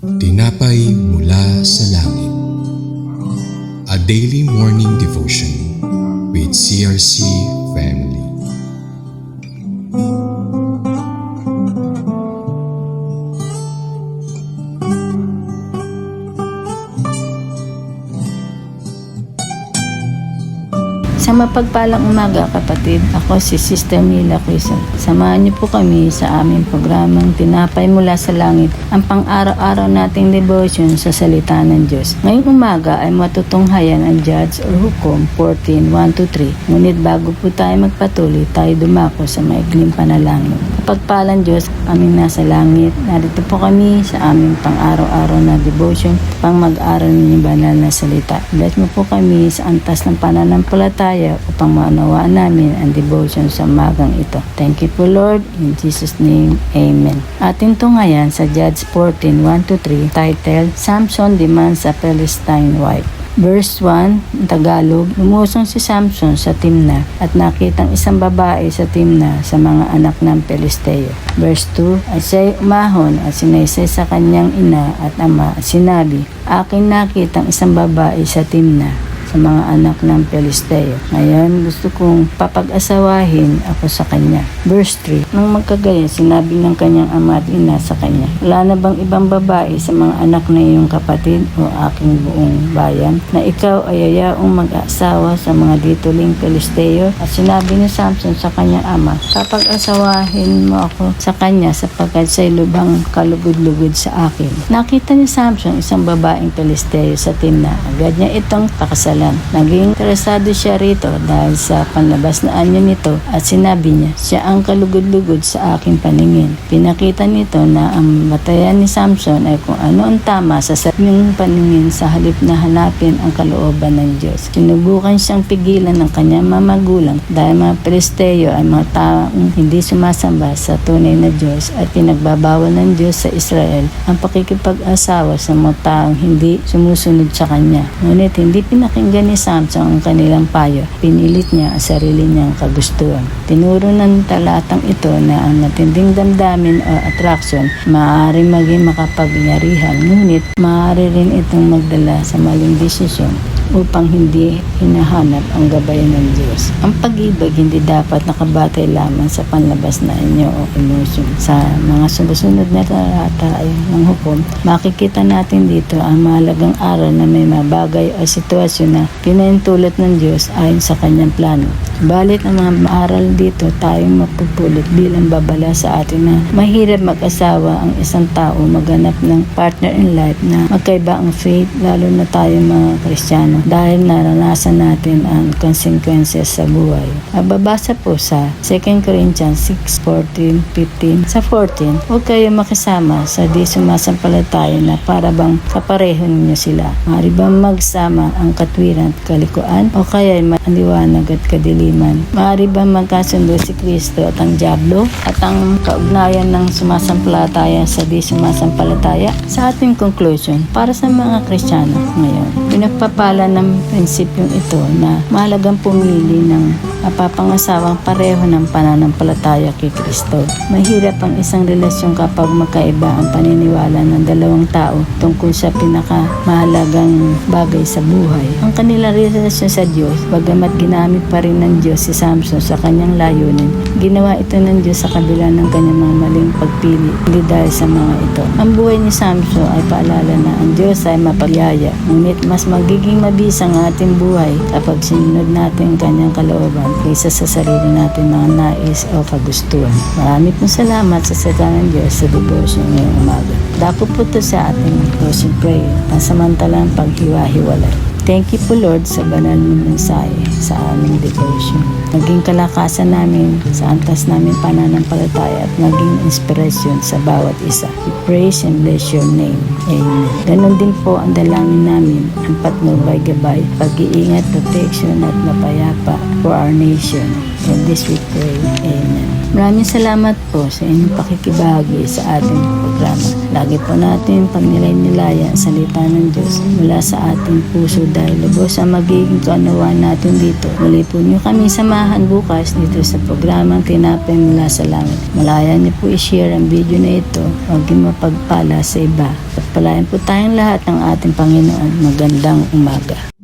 Tinapay mula sa langit. A daily morning devotion with CRC family. Sa mapagpalang umaga kapatid, ako si Sister Mila Quezon. Samahan niyo po kami sa aming programang Tinapay Mula sa Langit, ang pang-araw-araw nating devotion sa salita ng Diyos. Ngayong umaga ay matutunghayan ang Judges or Hukom 14:1-3. Ngunit bago po tayo magpatuloy, tayo dumako sa maikling panalangin. Kapagpalang Diyos, aming nasa langit, narito po kami sa aming pang-araw-araw na devotion, pang mag-aral ng banal na salita. Bless mo po kami sa antas ng pananampalataya upang maunawaan namin ang devotion sa umagang ito. Thank you po Lord, in Jesus name, Amen. Ating tunghayan sa Judges 14:1-3, titled, Samson Demands a Philistine Wife. Verse 1, Tagalog, lumusong si Samson sa Timna at nakitang isang babae sa Timna sa mga anak ng Pelisteo. Verse 2, at siya'y umahon at sinaysay sa kanyang ina at ama at sinabi, aking nakitang isang babae sa Timna sa mga anak ng Pelisteo. Ngayon, gusto kong papag-asawahin ako sa kanya. Verse 3, nang magkagaya, sinabi ng kanyang ama at ina sa kanya, wala na bang ibang babae sa mga anak na iyong kapatid o aking buong bayan na ikaw ay ayaong mag-asawa sa mga dituling Pelisteo? At sinabi ni Samson sa kanyang ama, papag-asawahin mo ako sa kanya sapagkat siya'y lubhang kalugod-lugod sa akin. Nakita ni Samson isang babaeng Pelisteo sa Timna. Agad niya itong pakasalan. Naging interesado siya rito dahil sa panlabas na anyo nito at sinabi niya, siya ang kalugod-lugod sa aking paningin. Pinakita nito na ang batayan ni Samson ay kung ano ang tama sa sarili paningin sa halip na hanapin ang kalooban ng Diyos. Sinubukan siyang pigilan ng kanyang mamagulang dahil mga Pelisteo ay mga taong hindi sumasamba sa tunay na Diyos at pinagbabawal ng Diyos sa Israel ang pakikipag-asawa sa mga taong hindi sumusunod sa kanya. Ngunit hindi pinakinggan ni Samson ang kanilang payo. Pinilit niya ang sarili niyang kagustuhan. Tinuro ng talatang ito na ang matinding damdamin o attraction maaari maging makapangyarihan, ngunit maaari rin itong magdala sa maling desisyon upang hindi hinahanap ang gabayan ng Diyos. Ang pag-ibig hindi dapat nakabatay lamang sa panlabas na inyo o emosyon. Sa mga sumusunod na talata ng hukom, makikita natin dito ang mahalagang aral na may mabagay o sitwasyon na pinahintulot ng Diyos ayon sa kanyang plano. Balit ang mga maaral dito tayong mapupulot bilang babala sa atin na mahirap mag-asawa ang isang tao maghanap ng partner in life na magkaiba ang faith, lalo na tayong mga Kristiyano, dahil naranasan natin ang consequences sa buhay. Mababasa po sa 2 Corinthians 6:14-15. Sa 14, huwag kayo makisama sa di sumasampalataya na para bang kapareho ninyo sila. Maaari bang magsama ang katwiran at kalikuan o kaya ang liwanag at kadiliman? Maaari bang magkasundo si Kristo at ang Diablo at ang kaugnayan ng sumasampalataya sa di sumasampalataya? Sa ating conclusion, para sa mga Kristiyano ngayon, pinagpapala ng prinsipyong ito na mahalagang pumili ng mapapangasawang pareho ng pananampalataya kay Kristo. Mahirap ang isang relasyon kapag magkaiba ang paniniwala ng dalawang tao tungkol sa pinakamahalagang bagay sa buhay. Ang kanilang relasyon sa Diyos, bagamat ginamit pa rin ng Diyos si Samson sa kanyang layunin, ginawa ito ng Diyos sa kabila ng kanyang mga maling pagpili, hindi dahil sa mga ito. Ang buhay ni Samson ay paalala na ang Diyos ay mapagyaya, ngunit mas magiging mabisang ang ating buhay kapag sinunod natin kanyang kalooban kaysa sa sarili natin mga nais o kagustuhan. Marami pong salamat sa salita ng Diyos sa devotion ngayong umaga. Dako po ito sa ating closing prayer, pansamantalang paghiwa-hiwalay. Thank you po Lord sa banal mong mensahe sa aming devotion. Naging kalakasan namin sa antas namin pananampalataya at naging inspirasyon sa bawat isa. We praise and bless your name. Amen. Ganon din po ang dalangin namin, ang patnubay gabay, pag-iingat, protection at mapayapa for our nation. And this we pray. Amen. Maraming salamat po sa inyong pakikibahagi sa ating programa. Lagi po natin pagnilay-nilaya ang salita ng Diyos mula sa ating puso dahil lubos ang magiging kaunawaan natin dito. Muli po niyo kami samahan bukas dito sa programang Tinapay Mula sa Langit. Malaya niyo po i-share ang video na ito. Huwag niyo mapagpala sa iba. Pagpalain po tayong lahat ng ating Panginoon. Magandang umaga.